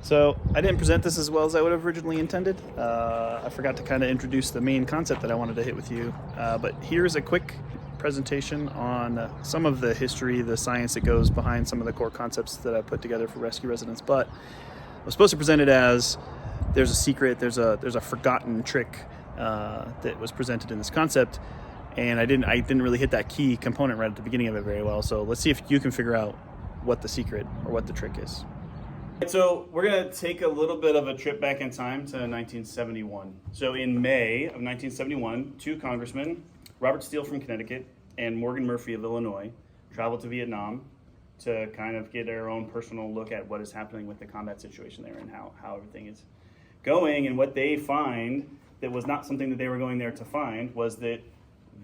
So I didn't present this as well as I would have originally intended. I forgot to kind of introduce the main concept that I wanted to hit with you. But here's a quick presentation on some of the history, the science that goes behind some of the core concepts that I put together for rescue residents. But I was supposed to present it as there's a secret, there's a forgotten trick that was presented in this concept, and I didn't really hit that key component right at the beginning of it very well. So let's see if you can figure out what the secret or what the trick is. So we're going to take a little bit of a trip back in time to 1971. So in May of 1971, two congressmen, Robert Steele from Connecticut and Morgan Murphy of Illinois, traveled to Vietnam to kind of get their own personal look at what is happening with the combat situation there and how everything is going. And what they find that was not something that they were going there to find was that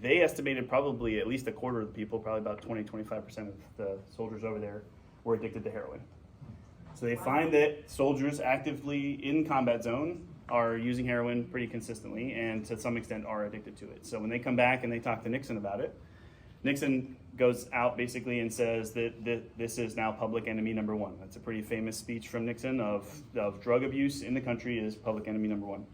they estimated probably at least a quarter of the people, probably about 20-25% of the soldiers over there, were addicted to heroin. So they find that soldiers actively in combat zone are using heroin pretty consistently and to some extent are addicted to it. So when they come back and they talk to Nixon about it, Nixon goes out basically and says that this is now public enemy number one. That's a pretty famous speech from Nixon of drug abuse in the country is public enemy number one.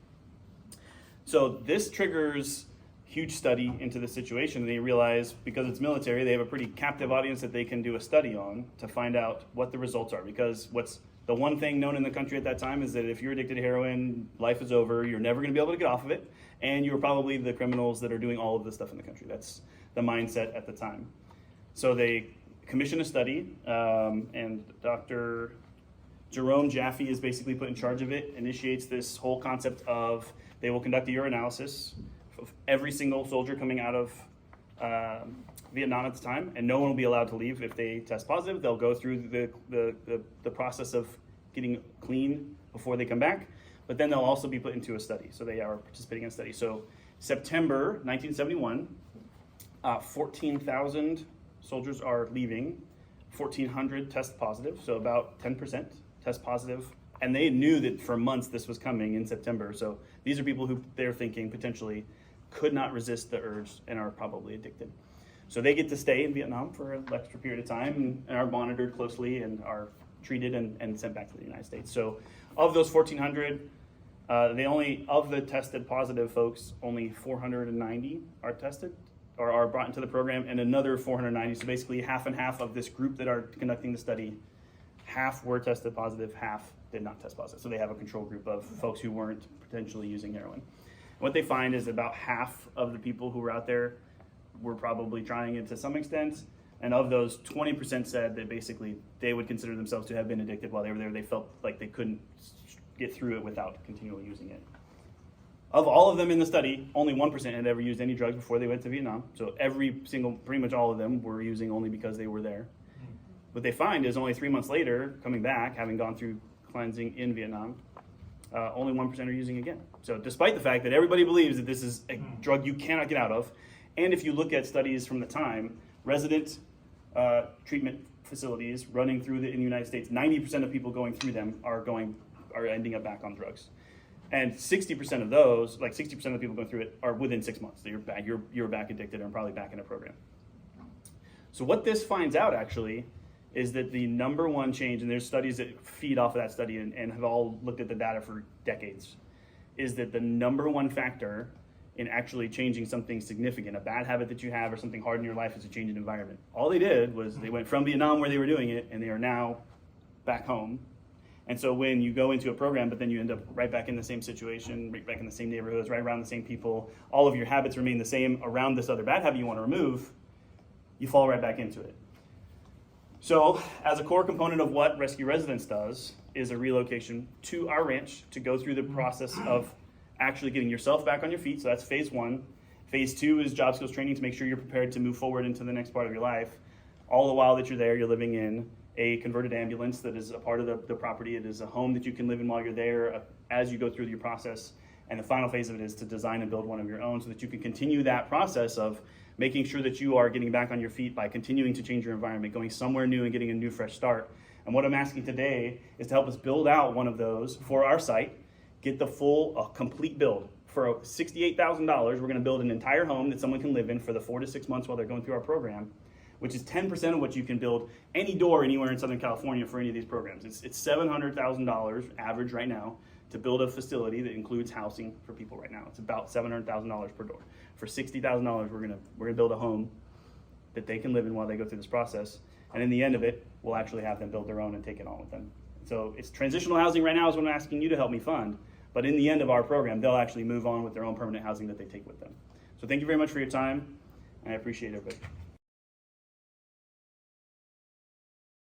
So this triggers huge study into the situation. They realize because it's military, they have a pretty captive audience that they can do a study on to find out what the results are. Because what's the one thing known in the country at that time is that if you're addicted to heroin, life is over. You're never going to be able to get off of it. And you're probably the criminals that are doing all of this stuff in the country. That's the mindset at the time. So they commission a study, and Dr. Jerome Jaffe is basically put in charge of it, initiates this whole concept of they will conduct a urinalysis of every single soldier coming out of Vietnam at the time, and no one will be allowed to leave if they test positive. They'll go through the process of getting clean before they come back, but then they'll also be put into a study. So they are participating in a study. So September 1971, 14,000 soldiers are leaving, 1,400 test positive, so about 10% test positive. And they knew that for months this was coming in September. So these are people who they're thinking potentially could not resist the urge and are probably addicted. So they get to stay in Vietnam for an extra period of time and are monitored closely and are treated and sent back to the United States. So of those 1,400, of the tested positive folks, only 490 are tested or are brought into the program, and another 490, so basically half and half of this group that are conducting the study, half were tested positive, half did not test positive. So they have a control group of folks who weren't potentially using heroin. What they find is about half of the people who were out there were probably trying it to some extent, and of those, 20% said that basically they would consider themselves to have been addicted while they were there. They felt like they couldn't get through it without continually using it. Of all of them in the study, only 1% had ever used any drugs before they went to Vietnam. So pretty much all of them were using only because they were there. What they find is only 3 months later, coming back, having gone through cleansing in Vietnam, only 1% are using again. So despite the fact that everybody believes that this is a drug you cannot get out of, and if you look at studies from the time, resident treatment facilities running through in the United States, 90% of people going through them are ending up back on drugs. And 60% of those, like 60% of the people going through it, are within 6 months. So you're back addicted and probably back in a program. So what this finds out actually is that the number one change, and there's studies that feed off of that study and have all looked at the data for decades, is that the number one factor in actually changing something significant, a bad habit that you have or something hard in your life, is a change in environment. All they did was they went from Vietnam where they were doing it and they are now back home. And so when you go into a program, but then you end up right back in the same situation, right back in the same neighborhoods, right around the same people, all of your habits remain the same around this other bad habit you want to remove, you fall right back into it. So as a core component of what Rescue Residence does is a relocation to our ranch to go through the process of actually getting yourself back on your feet. So that's phase one. Phase two is job skills training to make sure you're prepared to move forward into the next part of your life. All the while that you're there, you're living in a converted ambulance that is a part of the property. It is a home that you can live in while you're there as you go through your process. And the final phase of it is to design and build one of your own so that you can continue that process of making sure that you are getting back on your feet by continuing to change your environment, going somewhere new and getting a new fresh start. And what I'm asking today is to help us build out one of those for our site, get the full, complete build. For $68,000, we're gonna build an entire home that someone can live in for the 4 to 6 months while they're going through our program. which is 10% of what you can build any door anywhere in Southern California for any of these programs. It's $700,000 average right now to build a facility that includes housing for people right now. It's about $700,000 per door. For $60,000, we're gonna build a home that they can live in while they go through this process. And in the end of it, we'll actually have them build their own and take it on with them. So it's transitional housing right now is what I'm asking you to help me fund. But in the end of our program, they'll actually move on with their own permanent housing that they take with them. So thank you very much for your time. I appreciate everybody.